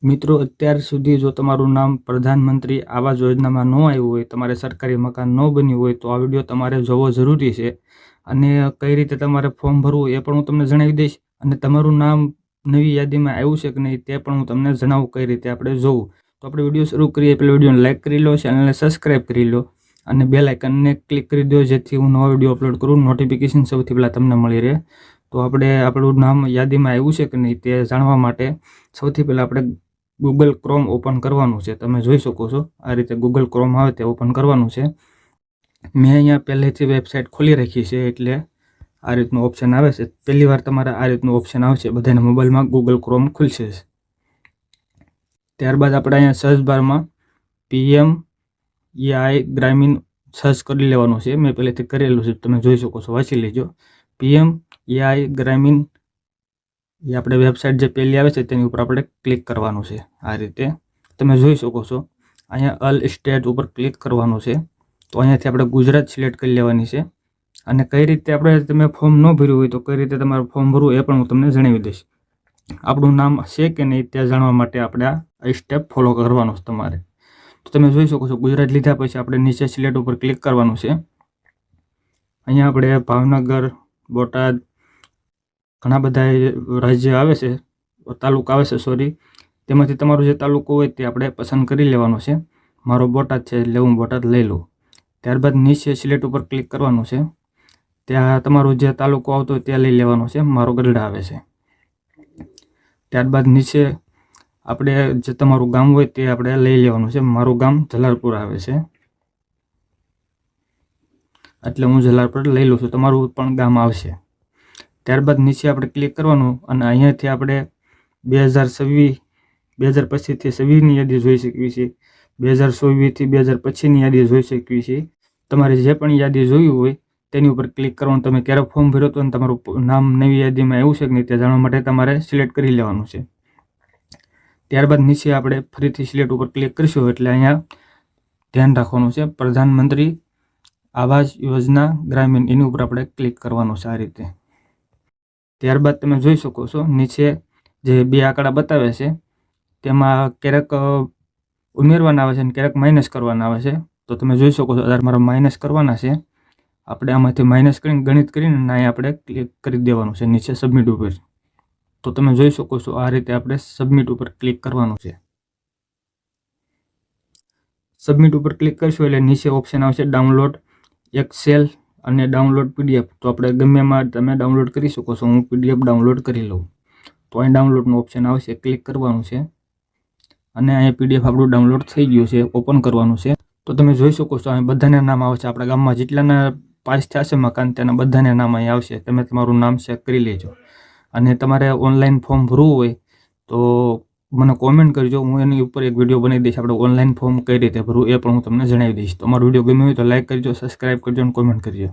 મિત્રો, અત્યાર સુધી જો તમારું નામ પ્રધાનમંત્રી આવાસ યોજનામાં ન આવ્યું હોય, તમારે સરકારી મકાન ન બન્યું હોય, તો આ વિડીયો તમારે જોવો જરૂરી છે. અને કઈ રીતે તમારે ફોર્મ ભરવું એ પણ હું તમને જણાવી દઈશ. અને તમારું નામ નવી યાદીમાં આવ્યું છે કે નહીં તે પણ હું તમને જણાવું કઈ રીતે આપણે જોવું. તો આપણે વિડીયો શરૂ કરીએ પહેલાં વિડીયોને લાઇક કરી લો, ચેનલને સબસ્ક્રાઈબ કરી લો અને બેલ આઇકનને ક્લિક કરી દો, જેથી હું નવો વિડીયો અપલોડ કરું નોટિફિકેશન સૌથી પહેલાં તમને મળી રહે. તો આપણે આપણું નામ યાદીમાં આવ્યું છે કે નહીં તે જાણવા માટે સૌથી પહેલાં આપણે ગૂગલ ક્રોમ ઓપન કરવાનું છે. તમે જોઈ શકો છો આ રીતે ગૂગલ ક્રોમ આવે તે ઓપન કરવાનું છે. મેં અહીંયા પહેલેથી વેબસાઇટ ખોલી રાખી છે, એટલે આ રીતનું ઓપ્શન આવે છે. પહેલી વાર તમારે આ રીતનું ઓપ્શન આવશે, બધાના મોબાઈલમાં ગૂગલ ક્રોમ ખુલશે. ત્યારબાદ આપણે અહીંયા સર્ચ બારમાં PM-EI ગ્રામીણ સર્ચ કરી લેવાનું છે. મેં પહેલેથી કરેલું છે, તમે જોઈ શકો છો, વાંચી લેજો. PM-EI ગ્રામીણ એ આપણે વેબસાઇટ જે પહેલી આવે છે તેની ઉપર આપણે ક્લિક કરવાનું છે. આ રીતે તમે જોઈ શકો છો. અહીંયા ઓલ સ્ટેટ ઉપર ક્લિક કરવાનું છે. તો અહીંયાથી આપણે ગુજરાત સિલેક્ટ કરી લેવાની છે. અને કઈ રીતે આપણે તમે ફોર્મ ન ભર્યું હોય તો કઈ રીતે તમારું ફોર્મ ભરવું એ પણ હું તમને જણાવી દઈશ. આપણું નામ છે કે નહીં તે જાણવા માટે આપણે આ સ્ટેપ ફોલો કરવાનું છે તમારે. તો તમે જોઈ શકો છો, ગુજરાત લીધા પછી આપણે નીચે સિલેક્ટ ઉપર ક્લિક કરવાનું છે. અહીંયા આપણે ભાવનગર, બોટાદ, ઘણા બધા રાજ્ય આવે છે, તાલુકા આવે છે, સોરી. તેમાંથી તમારું જે તાલુકો હોય તે આપણે પસંદ કરી લેવાનો છે. મારો બોટાદ છે એટલે હું બોટાદ લઈ લઉં. ત્યારબાદ નીચે સિલેક્ટ ઉપર ક્લિક કરવાનું છે. ત્યાં તમારું જે તાલુકો આવતો હોય ત્યાં લઈ લેવાનો છે. મારો ગઢડા આવે છે. ત્યારબાદ નીચે આપણે જે તમારું ગામ હોય તે આપણે લઈ લેવાનું છે. મારું ગામ જલાલપુર આવે છે એટલે હું જલાલપુર લઈ લઉં છું. તમારું પણ ગામ આવશે. ત્યારબાદ નીચે આપણે ક્લિક કરવાનું અને અહીંયાથી આપણે 2025થી 26ની યાદી જોઈ શકીએ છીએ. 2024થી 2025ની યાદી જોઈ શકીએ છીએ. તમારે જે પણ યાદી જોયું હોય તેની ઉપર ક્લિક કરવાનું. તમે ક્યારે ફોર્મ ભર્યો હતો અને તમારું નામ નવી યાદીમાં આવ્યું છે કે નહીં તે જાણવા માટે તમારે સિલેક્ટ કરી લેવાનું છે. ત્યારબાદ નીચે આપણે ફરીથી સિલેક્ટ ઉપર ક્લિક કરીશું એટલે અહીંયા ધ્યાન રાખવાનું છે પ્રધાનમંત્રી આવાસ યોજના ગ્રામીણ, એની ઉપર આપણે ક્લિક કરવાનું છે આ રીતે. ત્યારબાદ તમે જોઈ શકો છો નીચે જે બે આંકડા બતાવે છે તેમાં ક્યારેક ઉમેરવાના આવે છે અને ક્યારેક માઇનસ કરવાના આવે છે. તો તમે જોઈ શકો છો મારા માઇનસ કરવાના છે. આપણે આમાંથી માઇનસ કરીને ગણિત કરીને અહીંયા આપણે ક્લિક કરી દેવાનું છે નીચે સબમિટ ઉપર. તો તમે જોઈ શકો છો આ રીતે આપણે સબમિટ ઉપર ક્લિક કરવાનું છે. સબમિટ ઉપર ક્લિક કરશું એટલે નીચે ઓપ્શન આવશે ડાઉનલોડ એક્સેલ અને ડાઉનલોડ PDF. તો આપણે ગમે એમાં તમે ડાઉનલોડ કરી શકો છો. હું PDF ડાઉનલોડ કરી લઉં. તો અહીં ડાઉનલોડનું ઓપ્શન આવશે, ક્લિક કરવાનું છે અને અહીંયા PDF આપણું ડાઉનલોડ થઈ ગયું છે, ઓપન કરવાનું છે. તો તમે જોઈ શકો છો અહીં બધાના નામ આવે છે. આપણા ગામમાં જેટલાના પાસ થયા છે મકાન તેના બધાના નામ અહીં આવશે. તમે તમારું નામ ચેક કરી લેજો. અને તમારે ઓનલાઈન ફોર્મ ભરવું હોય તો મને કોમેન્ટ કરજો, હું એની ઉપર એક વિડીયો બનાવી દઈશ. આપણે ઓનલાઈન ફોર્મ કઈ રીતે ભરવું એ પણ હું તમને જણાવી દઈશ. તો અમારો વિડીયો ગમ્યો હોય તો લાઈક કરજો, સબસ્ક્રાઈબ કરજો અને કોમેન્ટ કરજો.